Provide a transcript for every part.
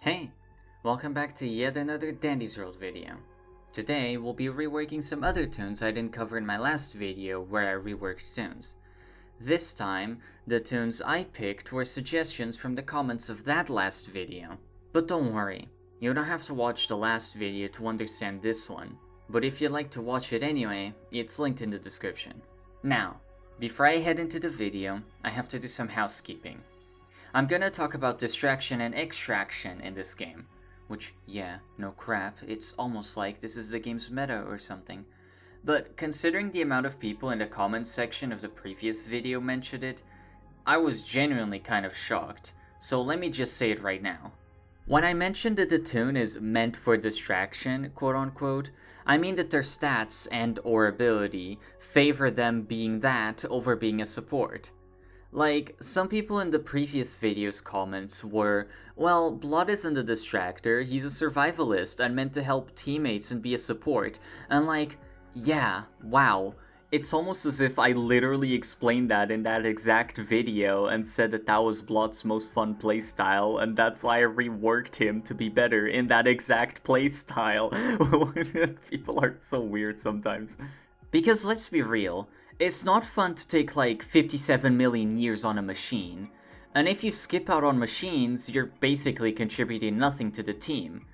Hey, welcome back to yet another Dandy's World video. Today we'll be reworking some other tunes I didn't cover in my last video where I reworked tunes. This time, the tunes I picked were suggestions from the comments of that last video. But don't worry, you don't have to watch the last video to understand this one, but if you'd like to watch it anyway, it's linked in the description. Now, before I head into the video, I have to do some housekeeping. I'm gonna talk about distraction and extraction in this game, which, yeah, no crap, it's almost like this is the game's meta or something. But considering the amount of people in the comments section of the previous video mentioned it, I was genuinely kind of shocked, so let me just say it right now. When I mentioned that the tune is meant for distraction, quote unquote, I mean that their stats and or ability favor them being that over being a support. Like, some people in the previous video's comments were, well, Blood isn't a distractor, he's a survivalist and meant to help teammates and be a support, and like, yeah, wow. It's almost as if I literally explained that in that exact video and said that that was Blood's most fun playstyle, and that's why I reworked him to be better in that exact playstyle. People are so weird sometimes. Because let's be real, it's not fun to take like 57 million years on a machine, and if you skip out on machines, you're basically contributing nothing to the team.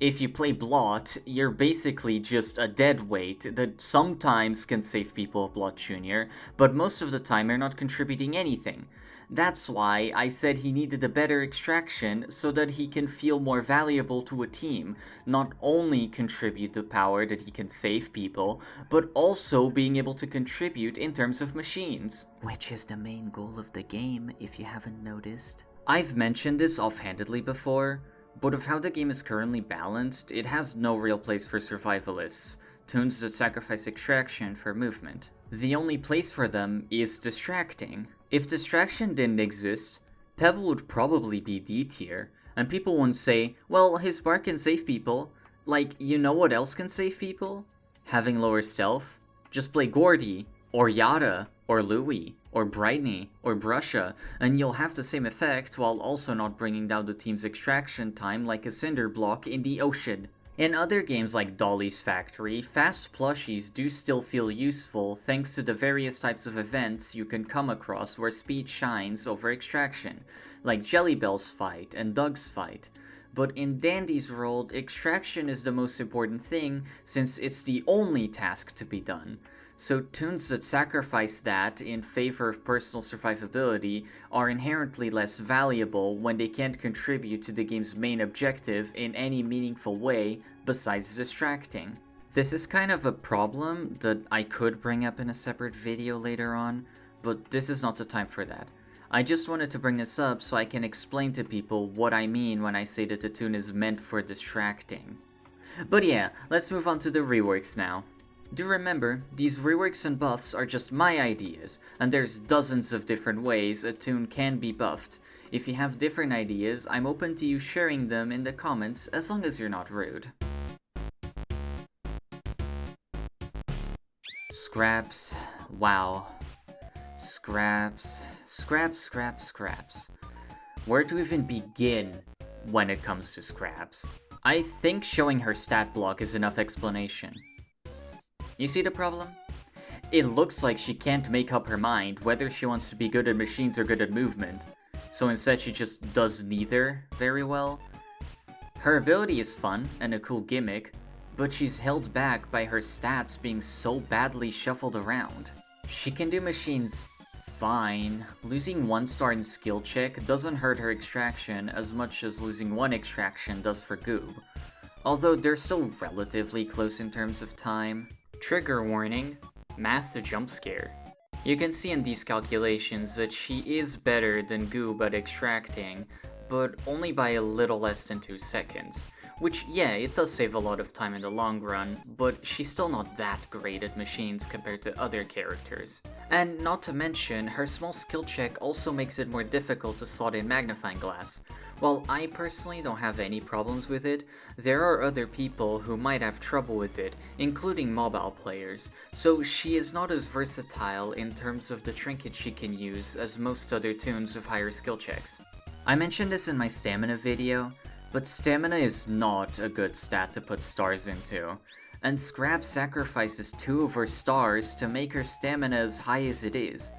If you play Blot, you're basically just a dead weight that sometimes can save people of Blot Jr., but most of the time you're not contributing anything. That's why I said he needed a better extraction so that he can feel more valuable to a team, not only contribute the power that he can save people, but also being able to contribute in terms of machines. Which is the main goal of the game, if you haven't noticed. I've mentioned this offhandedly before, but of how the game is currently balanced, it has no real place for survivalists, tunes that sacrifice extraction for movement. The only place for them is distracting. If distraction didn't exist, Pebble would probably be D tier, and people wouldn't say, well, his bark can save people. Like, you know what else can save people? Having lower stealth? Just play Gordy, or Yada, or Louie, or Brightney, or Brusha, and you'll have the same effect while also not bringing down the team's extraction time like a cinder block in the ocean. In other games like Dolly's Factory, fast plushies do still feel useful thanks to the various types of events you can come across where speed shines over extraction, like Jellybell's fight and Doug's fight. But in Dandy's world, extraction is the most important thing since it's the only task to be done. So tunes that sacrifice that in favor of personal survivability are inherently less valuable when they can't contribute to the game's main objective in any meaningful way besides distracting. This is kind of a problem that I could bring up in a separate video later on, but this is not the time for that. I just wanted to bring this up so I can explain to people what I mean when I say that the tune is meant for distracting. But yeah, let's move on to the reworks now. Do remember, these reworks and buffs are just my ideas, and there's dozens of different ways a tune can be buffed. If you have different ideas, I'm open to you sharing them in the comments as long as you're not rude. Scraps. Wow. Scraps. Scraps. Where to even begin when it comes to scraps? I think showing her stat block is enough explanation. You see the problem? It looks like she can't make up her mind whether she wants to be good at machines or good at movement, so instead she just does neither very well. Her ability is fun and a cool gimmick, but she's held back by her stats being so badly shuffled around. She can do machines fine. Losing 1 star in skill check doesn't hurt her extraction as much as losing 1 extraction does for Goob, although they're still relatively close in terms of time. Trigger warning, math to jump scare. You can see in these calculations that she is better than Goob at extracting, but only by a little less than 2 seconds. Which, yeah, it does save a lot of time in the long run, but she's still not that great at machines compared to other characters. And not to mention, her small skill check also makes it more difficult to slot in magnifying glass. While I personally don't have any problems with it, there are other people who might have trouble with it, including mobile players, so she is not as versatile in terms of the trinket she can use as most other tunes with higher skill checks. I mentioned this in my stamina video, But stamina is not a good stat to put stars into, and Scrap sacrifices 2 of her stars to make her stamina as high as it is,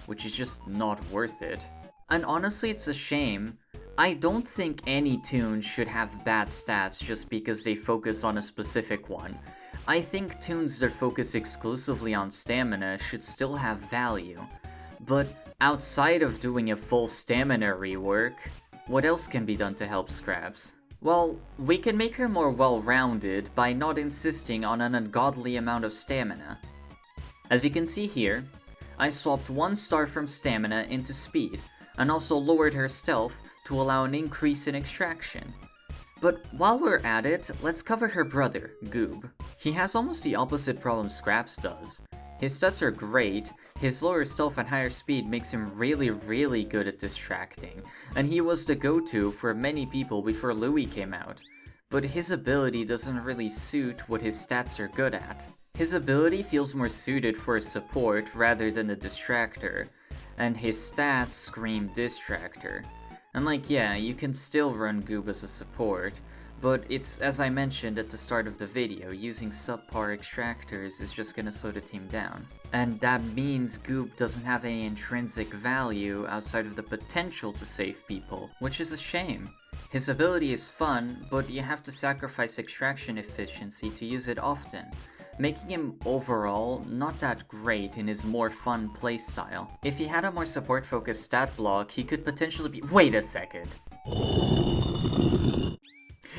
which is just not worth it. And honestly, it's a shame. I don't think any Toons should have bad stats just because they focus on a specific one. I think Toons that focus exclusively on stamina should still have value. But outside of doing a full stamina rework, what else can be done to help Scraps? Well, we can make her more well-rounded by not insisting on an ungodly amount of stamina. As you can see here, I swapped 1 star from stamina into speed, and also lowered her stealth to allow an increase in extraction. But while we're at it, let's cover her brother, Goob. He has almost the opposite problem Scraps does. His stats are great, his lower stealth and higher speed makes him really good at distracting, and he was the go-to for many people before Louis came out. But his ability doesn't really suit what his stats are good at. His ability feels more suited for a support rather than a distractor, and his stats scream distractor. And yeah, you can still run Goob as a support, but it's, as I mentioned at the start of the video, using subpar extractors is just gonna slow the team down. And that means Goob doesn't have any intrinsic value outside of the potential to save people, which is a shame. His ability is fun, but you have to sacrifice extraction efficiency to use it often, making him overall not that great in his more fun playstyle. If he had a more support-focused stat block, he could potentially be— Wait a second.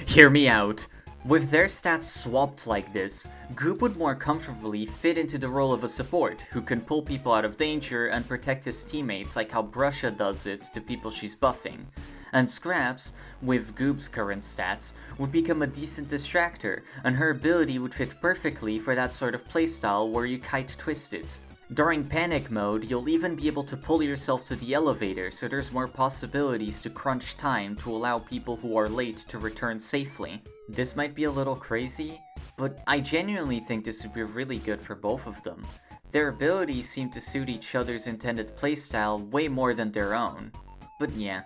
Hear me out. With their stats swapped like this, Goob would more comfortably fit into the role of a support who can pull people out of danger and protect his teammates like how Brusha does it to people she's buffing. And Scraps, with Goob's current stats, would become a decent distractor, and her ability would fit perfectly for that sort of playstyle where you kite Twisteds. During panic mode, you'll even be able to pull yourself to the elevator, so there's more possibilities to crunch time to allow people who are late to return safely. This might be a little crazy, but I genuinely think this would be really good for both of them. Their abilities seem to suit each other's intended playstyle way more than their own. But yeah.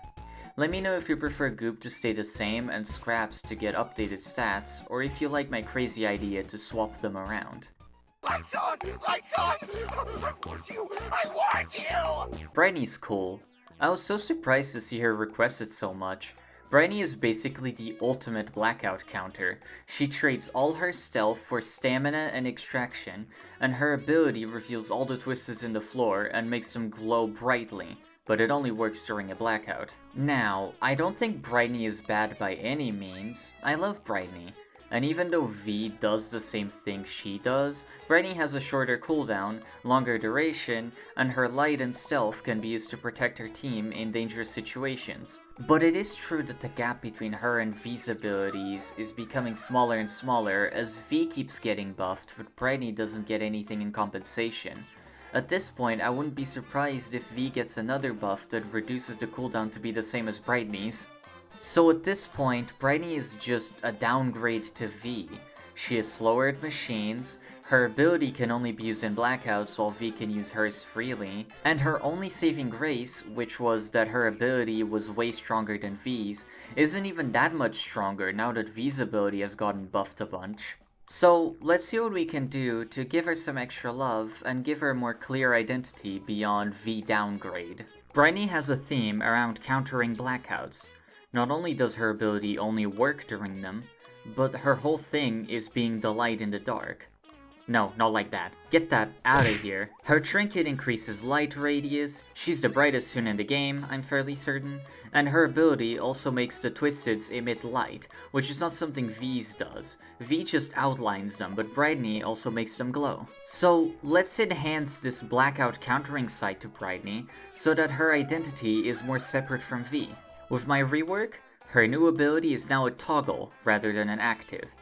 Let me know if you prefer Goob to stay the same and Scraps to get updated stats, or if you like my crazy idea to swap them around. Lights on! Lights on! I want you! I want you! Brightney's cool. I was so surprised to see her requested so much. Brightney is basically the ultimate blackout counter. She trades all her stealth for stamina and extraction, and her ability reveals all the twists in the floor and makes them glow brightly. But it only works during a blackout. Now, I don't think Brightney is bad by any means. I love Brightney. And even though V does the same thing she does, Brightney has a shorter cooldown, longer duration, and her light and stealth can be used to protect her team in dangerous situations. But it is true that the gap between her and V's abilities is becoming smaller and smaller as V keeps getting buffed, but Brightney doesn't get anything in compensation. At this point, I wouldn't be surprised if V gets another buff that reduces the cooldown to be the same as Brightney's. So at this point, Brightney is just a downgrade to V. She is slower at machines, her ability can only be used in blackouts while V can use hers freely, and her only saving grace, which was that her ability was way stronger than V's, isn't even that much stronger now that V's ability has gotten buffed a bunch. So, let's see what we can do to give her some extra love and give her a more clear identity beyond V downgrade. Brightney has a theme around countering blackouts. Not only does her ability only work during them, but her whole thing is being the light in the dark. No, not like that. Get that out of here. Her trinket increases light radius, she's the brightest Toon in the game, I'm fairly certain, and her ability also makes the Twisteds emit light, which is not something V's does. V just outlines them, but Brightney also makes them glow. So let's enhance this blackout countering side to Brightney, so that her identity is more separate from V. With my rework, her new ability is now a toggle rather than an active.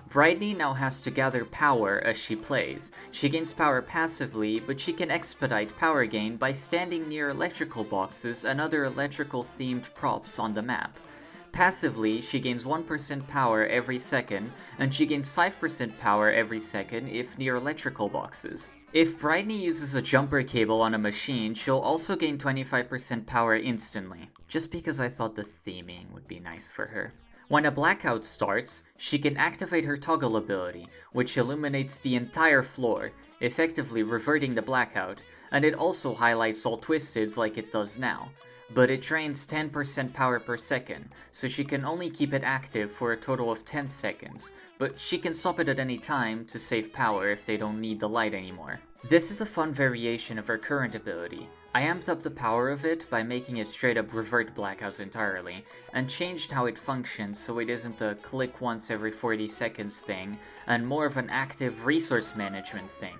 Brightney now has to gather power as she plays. She gains power passively, but she can expedite power gain by standing near electrical boxes and other electrical-themed props on the map. Passively, she gains 1% power every second, and she gains 5% power every second if near electrical boxes. If Brightney uses a jumper cable on a machine, she'll also gain 25% power instantly, just because I thought the theming would be nice for her. When a blackout starts, she can activate her toggle ability, which illuminates the entire floor, effectively reverting the blackout, and it also highlights all twisteds like it does now. But it drains 10% power per second, so she can only keep it active for a total of 10 seconds, but she can stop it at any time to save power if they don't need the light anymore. This is a fun variation of her current ability. I amped up the power of it by making it straight up revert blackouts entirely, and changed how it functions so it isn't a click once every 40 seconds thing, and more of an active resource management thing.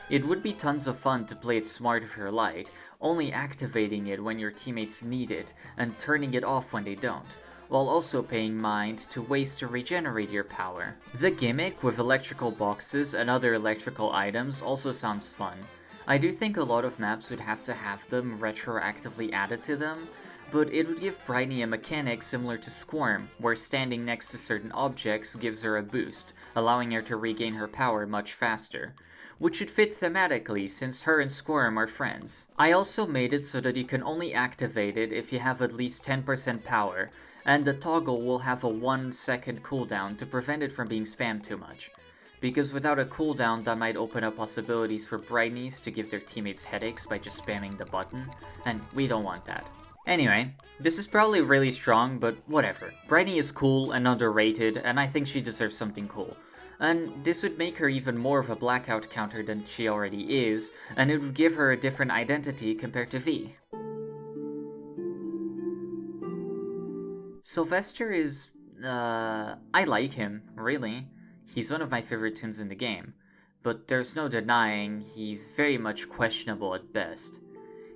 It would be tons of fun to play it smart with your light, only activating it when your teammates need it, and turning it off when they don't, while also paying mind to ways to regenerate your power. The gimmick with electrical boxes and other electrical items also sounds fun. I do think a lot of maps would have to have them retroactively added to them, but it would give Brightney a mechanic similar to Squirm, where standing next to certain objects gives her a boost, allowing her to regain her power much faster, which should fit thematically since her and Squirm are friends. I also made it so that you can only activate it if you have at least 10% power, and the toggle will have a 1 second cooldown to prevent it from being spammed too much. Because without a cooldown, that might open up possibilities for Brightneys to give their teammates headaches by just spamming the button, and we don't want that. Anyway, this is probably really strong, but whatever. Brightney is cool and underrated, and I think she deserves something cool. And this would make her even more of a blackout counter than she already is, and it would give her a different identity compared to V. Sylvester is, I like him, really. He's one of my favorite Toons in the game, but there's no denying he's very much questionable at best.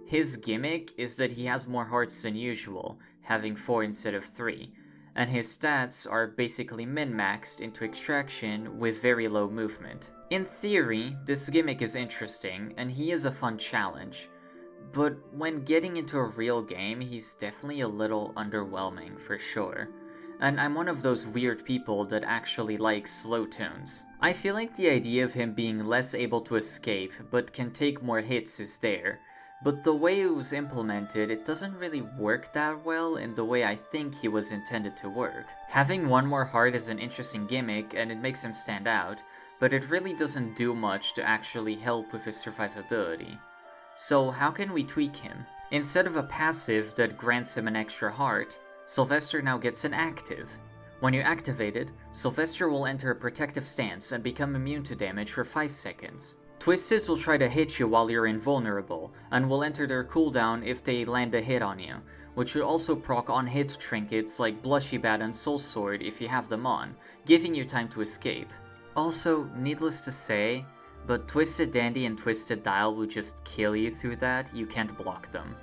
His gimmick is that he has more hearts than usual, having 4 instead of 3, and his stats are basically min-maxed into extraction with very low movement. In theory, this gimmick is interesting, and he is a fun challenge, but when getting into a real game, he's definitely a little underwhelming for sure. And I'm one of those weird people that actually likes slow Toons. I feel like the idea of him being less able to escape but can take more hits is there, but the way it was implemented, it doesn't really work that well in the way I think he was intended to work. Having one more heart is an interesting gimmick and it makes him stand out, but it really doesn't do much to actually help with his survivability. So how can we tweak him? Instead of a passive that grants him an extra heart, Sylvester now gets an active. When you activate it, Sylvester will enter a protective stance and become immune to damage for 5 seconds. Twisteds will try to hit you while you're invulnerable, and will enter their cooldown if they land a hit on you, which will also proc on hit trinkets like Blushy Bat and Soul Sword if you have them on, giving you time to escape. Also, needless to say, but Twisted Dandy and Twisted Dial will just kill you through that, you can't block them.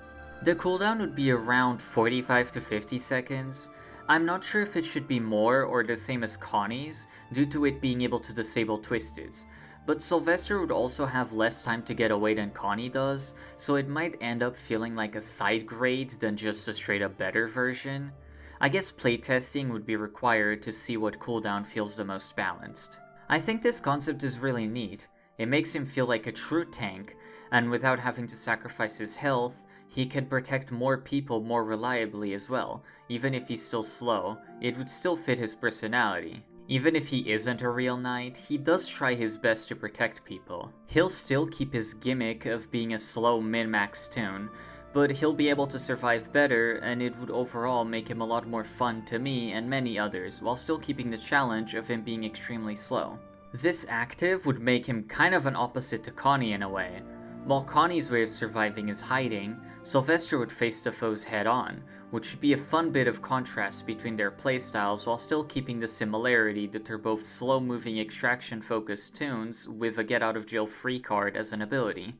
The cooldown would be around 45 to 50 seconds. I'm not sure if it should be more or the same as Connie's, due to it being able to disable Twisteds, but Sylvester would also have less time to get away than Connie does, so it might end up feeling like a side grade than just a straight up better version. I guess playtesting would be required to see what cooldown feels the most balanced. I think this concept is really neat. It makes him feel like a true tank, and without having to sacrifice his health, he can protect more people more reliably as well. Even if he's still slow, it would still fit his personality. Even if he isn't a real knight, he does try his best to protect people. He'll still keep his gimmick of being a slow min-max Toon, but he'll be able to survive better, and it would overall make him a lot more fun to me and many others, while still keeping the challenge of him being extremely slow. This active would make him kind of an opposite to Connie in a way. While Connie's way of surviving is hiding, Sylvester would face the foes head-on, which would be a fun bit of contrast between their playstyles while still keeping the similarity that they're both slow-moving extraction-focused Toons with a get-out-of-jail-free card as an ability.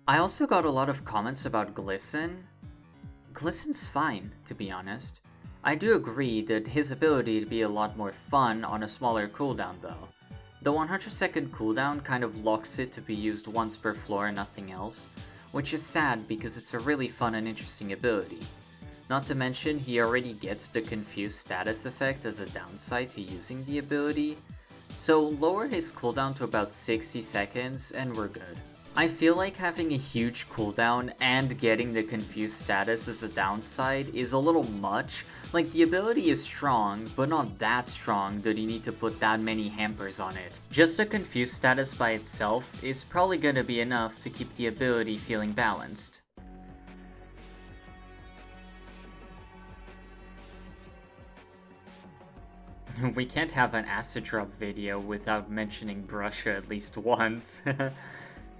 I also got a lot of comments about Glisten. Glisten's fine, to be honest. I do agree that his ability to be a lot more fun on a smaller cooldown though. The 100-second cooldown kind of locks it to be used once per floor and nothing else, which is sad because it's a really fun and interesting ability. Not to mention, he already gets the confused status effect as a downside to using the ability, so lower his cooldown to about 60 seconds and we're good. I feel like having a huge cooldown and getting the confused status as a downside is a little much. Like, the ability is strong, but not that strong that you need to put that many hampers on it. Just a confused status by itself is probably gonna be enough to keep the ability feeling balanced. We can't have an acid drop video without mentioning Brusha at least once.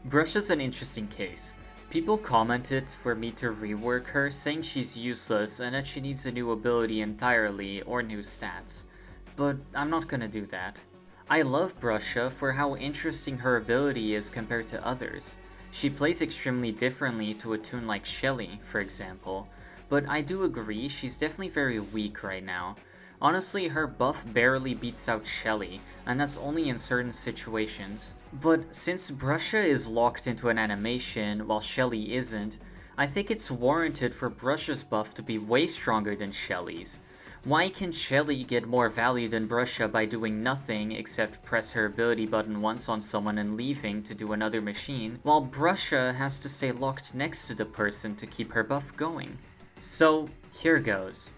Brusha's an interesting case. People commented for me to rework her, saying she's useless and that she needs a new ability entirely or new stats. But I'm not gonna do that. I love Brusha for how interesting her ability is compared to others. She plays extremely differently to a toon like Shelly, for example, but I do agree she's definitely very weak right now. Honestly, her buff barely beats out Shelly, and that's only in certain situations. But since Brusha is locked into an animation while Shelly isn't, I think it's warranted for Brusha's buff to be way stronger than Shelly's. Why can Shelly get more value than Brusha by doing nothing except press her ability button once on someone and leaving to do another machine, while Brusha has to stay locked next to the person to keep her buff going? So, here goes.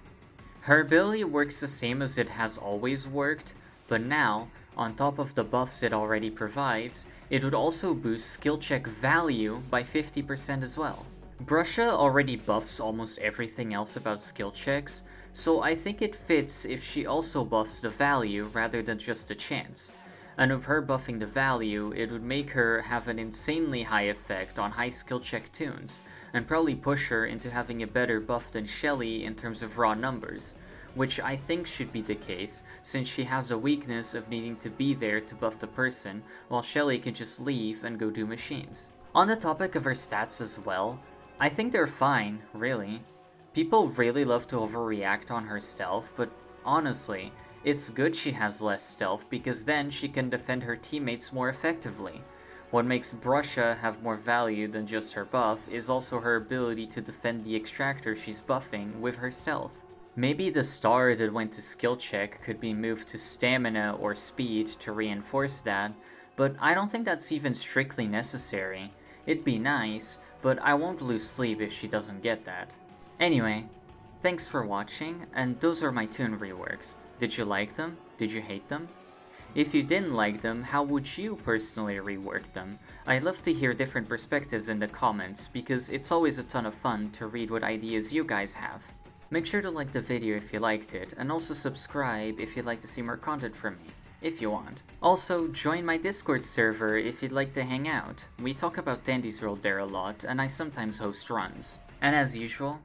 Her ability works the same as it has always worked, but now, on top of the buffs it already provides, it would also boost skill check value by 50% as well. Brusha already buffs almost everything else about skill checks, so I think it fits if she also buffs the value rather than just the chance. And with her buffing the value, it would make her have an insanely high effect on high skill check toons, and probably push her into having a better buff than Shelly in terms of raw numbers, which I think should be the case since she has a weakness of needing to be there to buff the person, while Shelly can just leave and go do machines. On the topic of her stats as well, I think they're fine, really. People really love to overreact on her stealth, but honestly, it's good she has less stealth because then she can defend her teammates more effectively. What makes Brusha have more value than just her buff is also her ability to defend the extractor she's buffing with her stealth. Maybe the star that went to skill check could be moved to stamina or speed to reinforce that, but I don't think that's even strictly necessary. It'd be nice, but I won't lose sleep if she doesn't get that. Anyway, thanks for watching, and those are my toon reworks. Did you like them? Did you hate them? If you didn't like them, how would you personally rework them? I'd love to hear different perspectives in the comments, because it's always a ton of fun to read what ideas you guys have. Make sure to like the video if you liked it, and also subscribe if you'd like to see more content from me, if you want. Also, join my Discord server if you'd like to hang out. We talk about Dandy's World there a lot, and I sometimes host runs. And as usual,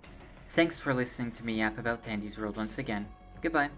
thanks for listening to me yap about Dandy's World once again. Goodbye.